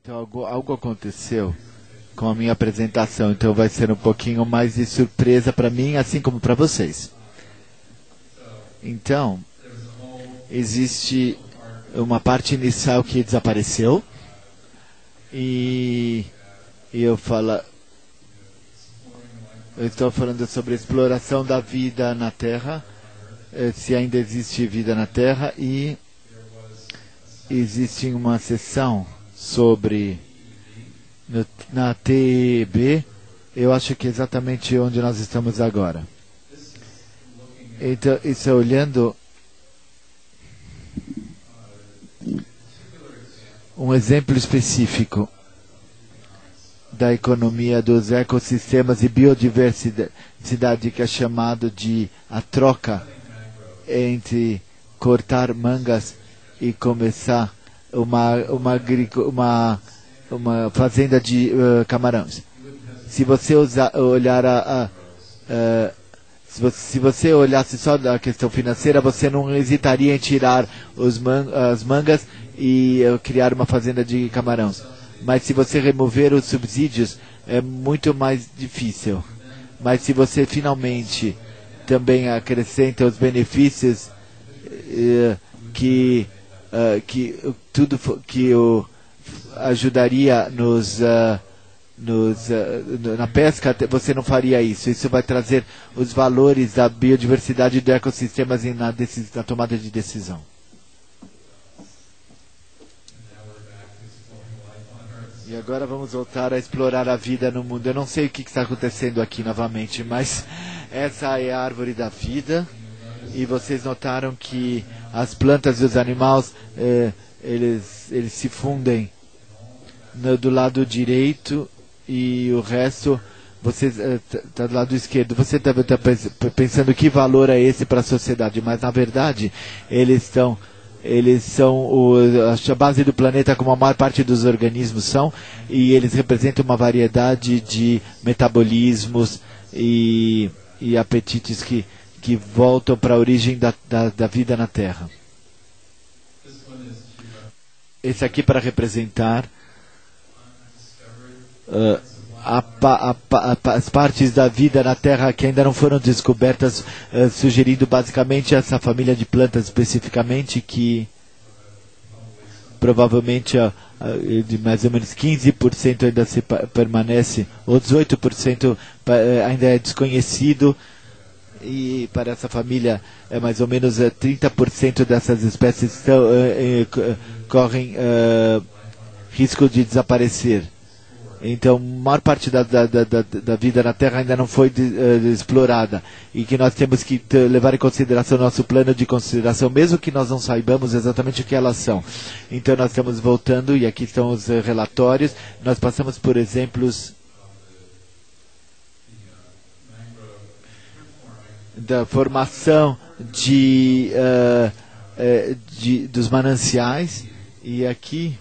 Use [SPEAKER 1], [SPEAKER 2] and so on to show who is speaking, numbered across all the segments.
[SPEAKER 1] Então algo aconteceu com a minha apresentação, então vai ser um pouquinho mais de surpresa para mim, assim como para vocês. Então, existe uma parte inicial que desapareceu e eu estou falando sobre a exploração da vida na Terra, se ainda existe vida na Terra, e existe uma sessão sobre na TEB, eu acho que é exatamente onde nós estamos agora. Então, isso é olhando um exemplo específico da economia dos ecossistemas e biodiversidade, que é chamado de a troca entre cortar mangas e começar uma fazenda de camarões. Se você olhar se você olhasse só da questão financeira, você não hesitaria em tirar as mangas e criar uma fazenda de camarões. Mas se você remover os subsídios, é muito mais difícil. Mas se você finalmente também acrescenta os benefícios que ajudaria na pesca, você não faria isso. Isso vai trazer os valores da biodiversidade do ecossistemas na tomada de decisão. E agora vamos voltar a explorar a vida no mundo. Eu não sei o que está acontecendo aqui novamente, mas essa é a árvore da vida. E vocês notaram que as plantas e os animais, eles se fundem do lado direito e o resto você está do lado esquerdo. Você está pensando que valor é esse para a sociedade, mas na verdade eles são a base do planeta, como a maior parte dos organismos são, e eles representam uma variedade de metabolismos e apetites que voltam para a origem da vida na Terra. Esse aqui para representar as partes da vida na Terra que ainda não foram descobertas, sugerindo basicamente essa família de plantas especificamente, que provavelmente de mais ou menos 15% ainda se permanece, ou 18% ainda é desconhecido, e para essa família mais ou menos 30% dessas espécies correm risco de desaparecer. Então, a maior parte da vida na Terra ainda não foi explorada, e que nós temos que levar em consideração nosso plano de consideração, mesmo que nós não saibamos exatamente o que elas são. Então, nós estamos voltando, e aqui estão os relatórios. Nós passamos por exemplos da formação dos mananciais, e aqui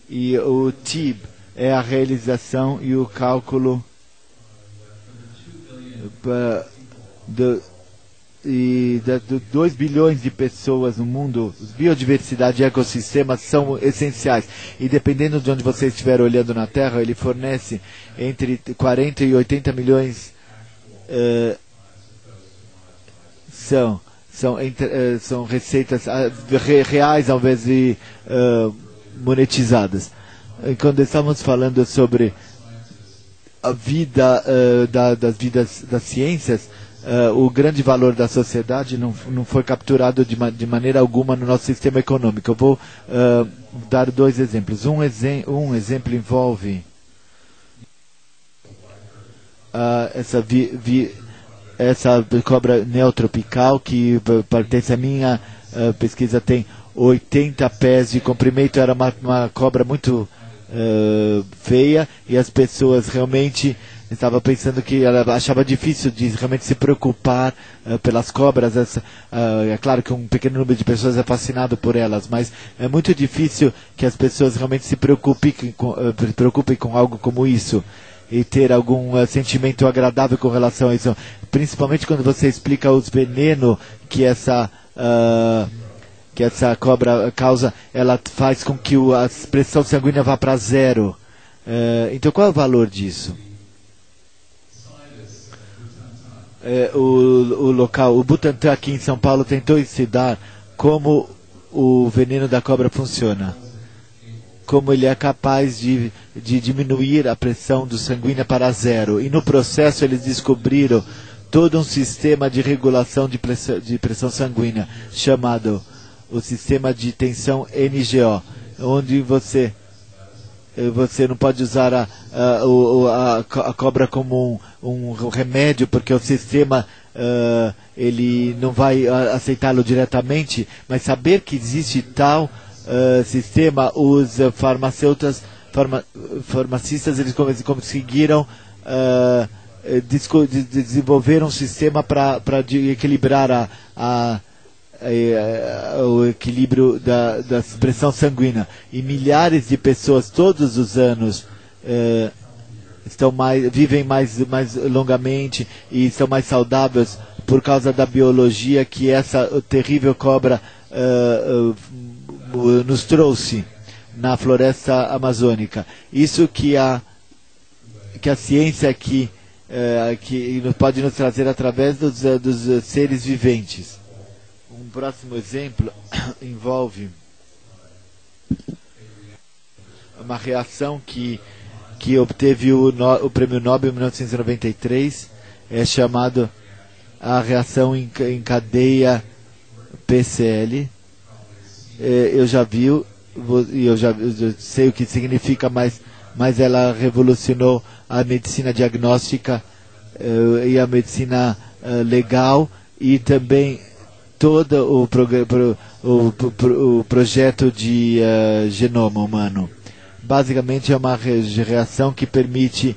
[SPEAKER 1] e o TIB é a realização e o cálculo de 2 bilhões de pessoas no mundo. Biodiversidade e ecossistemas são essenciais, e dependendo de onde você estiver olhando na Terra, ele fornece entre 40 e 80 milhões são receitas reais ao invés de monetizadas. E quando estamos falando sobre a vida das ciências, o grande valor da sociedade não foi capturado de maneira alguma no nosso sistema econômico. Eu vou dar 2 exemplos. Um exemplo envolve essa cobra neotropical, que pertence à minha pesquisa, tem 80 pés de comprimento. Era uma cobra muito feia, e as pessoas realmente estavam pensando que ela achava difícil de realmente se preocupar pelas cobras. É claro que um pequeno número de pessoas é fascinado por elas, mas é muito difícil que as pessoas realmente se preocupem com algo como isso e ter algum sentimento agradável com relação a isso, principalmente quando você explica os venenos que que essa cobra causa, ela faz com que a pressão sanguínea vá para zero. Então qual é o valor disso? O local, o Butantan aqui em São Paulo tentou estudar como o veneno da cobra funciona, como ele é capaz de diminuir a pressão sanguínea para zero. E no processo eles descobriram todo um sistema de regulação de pressão sanguínea, chamado o sistema de tensão NGO, onde você não pode usar a cobra como um remédio, porque o sistema ele não vai aceitá-lo diretamente, mas saber que existe tal sistema, os farmacistas eles conseguiram desenvolver um sistema para equilibrar o equilíbrio da pressão sanguínea. E milhares de pessoas todos os anos vivem mais longamente e são mais saudáveis por causa da biologia que essa terrível cobra nos trouxe na floresta amazônica. Isso que a ciência que pode nos trazer através dos seres viventes. Um próximo exemplo envolve uma reação que obteve o Prêmio Nobel em 1993, é chamado a reação em cadeia PCL. Eu já sei o que significa, mas ela revolucionou a medicina diagnóstica e a medicina legal, e também todo o projeto de genoma humano. Basicamente é uma reação que permite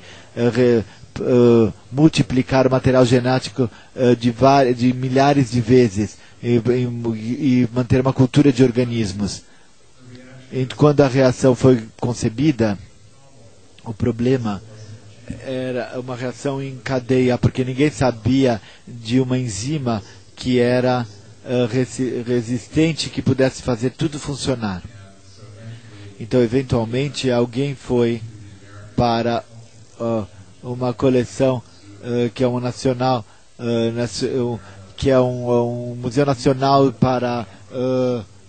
[SPEAKER 1] multiplicar o material genético de milhares de vezes e manter uma cultura de organismos. E quando a reação foi concebida, o problema era uma reação em cadeia, porque ninguém sabia de uma enzima que era resistente, que pudesse fazer tudo funcionar. Então, eventualmente, alguém foi para uma coleção que é um nacional, que é um museu nacional para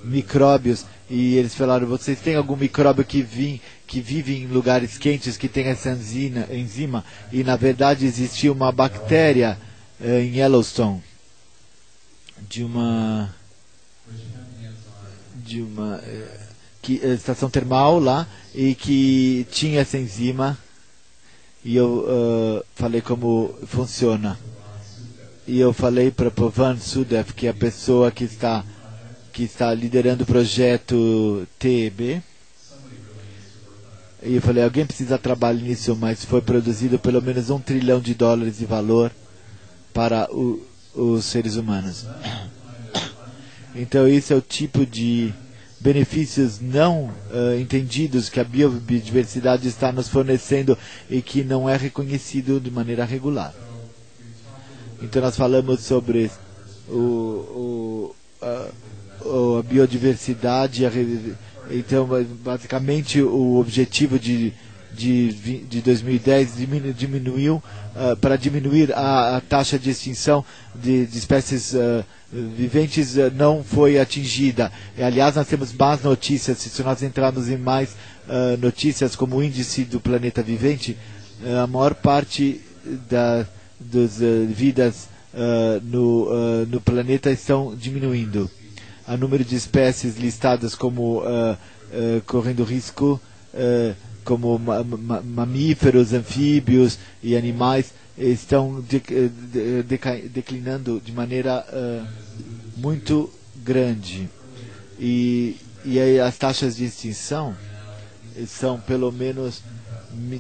[SPEAKER 1] micróbios, e eles falaram: vocês têm algum micróbio que vive em lugares quentes, que tem essa enzima? E na verdade existia uma bactéria em Yellowstone, de uma estação termal lá, e que tinha essa enzima. E eu falei como funciona. E eu falei para Pavan Sudev, que é a pessoa que está liderando o projeto TEB. E eu falei: alguém precisa trabalhar nisso, mas foi produzido pelo menos $1 trilhão de valor para os seres humanos. Então isso é o tipo de benefícios não entendidos que a biodiversidade está nos fornecendo e que não é reconhecido de maneira regular. Então nós falamos sobre a biodiversidade. Então basicamente o objetivo de 2010 diminuiu para diminuir a taxa de extinção de espécies viventes não foi atingida. E, aliás, nós temos más notícias. Se nós entrarmos em mais notícias como o índice do planeta vivente, a maior parte das vidas no planeta estão diminuindo. O número de espécies listadas como correndo risco, como mamíferos, anfíbios e animais, estão declinando de maneira muito grande. E aí as taxas de extinção são pelo menos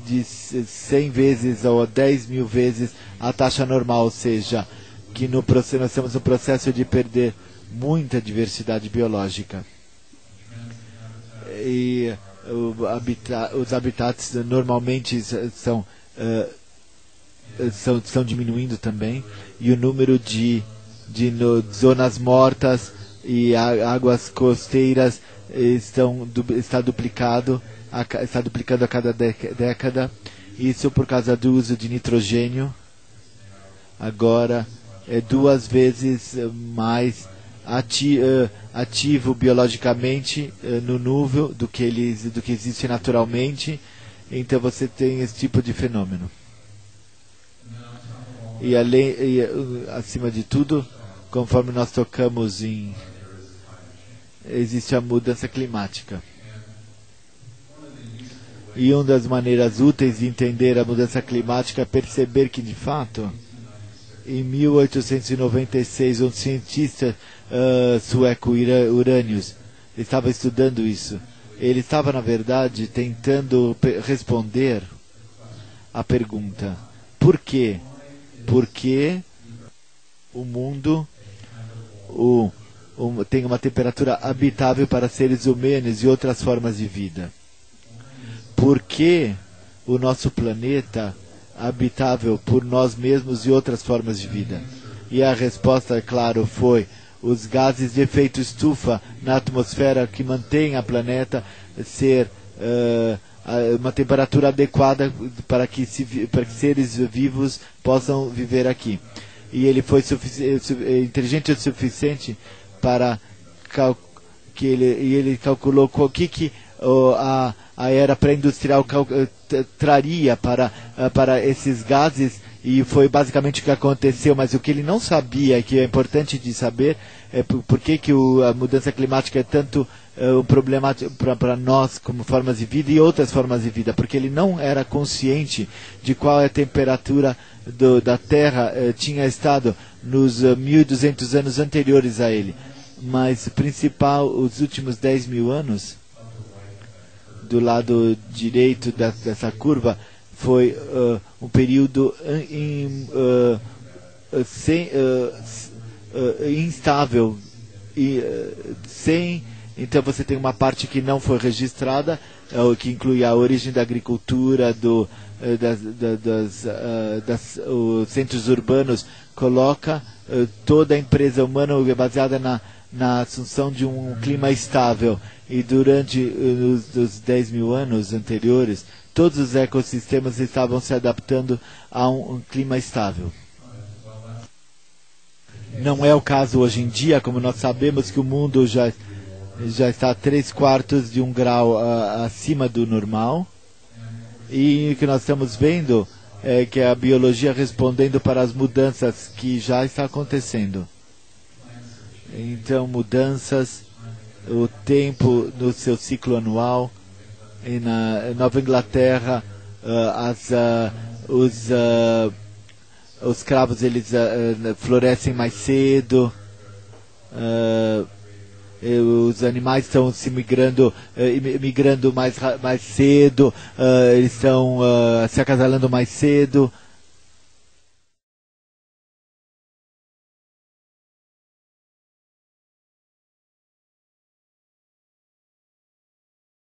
[SPEAKER 1] de 100 vezes ou 10 mil vezes a taxa normal, ou seja, que nós temos um processo de perder muita diversidade biológica. E os habitats normalmente estão diminuindo também, e o número de zonas mortas e águas costeiras está duplicando a cada década. Isso por causa do uso de nitrogênio. Agora é 2 vezes mais ativo biologicamente no núvio do que existe naturalmente. Então você tem esse tipo de fenômeno. E acima de tudo, conforme nós tocamos existe a mudança climática. E uma das maneiras úteis de entender a mudança climática é perceber que, de fato, em 1896, um cientista sueco, Uranius, estava estudando isso. Ele estava, na verdade, tentando responder à pergunta: por quê? Por que o mundo tem uma temperatura habitável para seres humanos e outras formas de vida? Por que o nosso planeta é habitável por nós mesmos e outras formas de vida? E a resposta, é claro, foi os gases de efeito estufa na atmosfera que mantêm a planeta ser uma temperatura adequada para que seres vivos possam viver aqui. E ele foi inteligente o suficiente para que ele calculou o que a era pré-industrial traria para esses gases, e foi basicamente o que aconteceu. Mas o que ele não sabia, e que é importante de saber, é por que a mudança climática é tanto um problema para nós como formas de vida e outras formas de vida, porque ele não era consciente de qual é a temperatura da Terra tinha estado nos 1.200 anos anteriores a ele. Mas principal, os últimos 10 mil anos, do lado direito dessa curva, foi um período instável. Então você tem uma parte que não foi registrada, que inclui a origem da agricultura, os centros urbanos, coloca toda a empresa humana baseada na assunção de um clima estável. E durante os 10 mil anos anteriores, todos os ecossistemas estavam se adaptando a um clima estável. Não é o caso hoje em dia, como nós sabemos que o mundo já está a 3/4 de um grau acima do normal. E o que nós estamos vendo é que a biologia respondendo para as mudanças que já estão acontecendo. Então, mudanças, o tempo no seu ciclo anual. E na Nova Inglaterra, os cravos eles florescem mais cedo, os animais estão se migrando mais cedo, eles estão se acasalando mais cedo.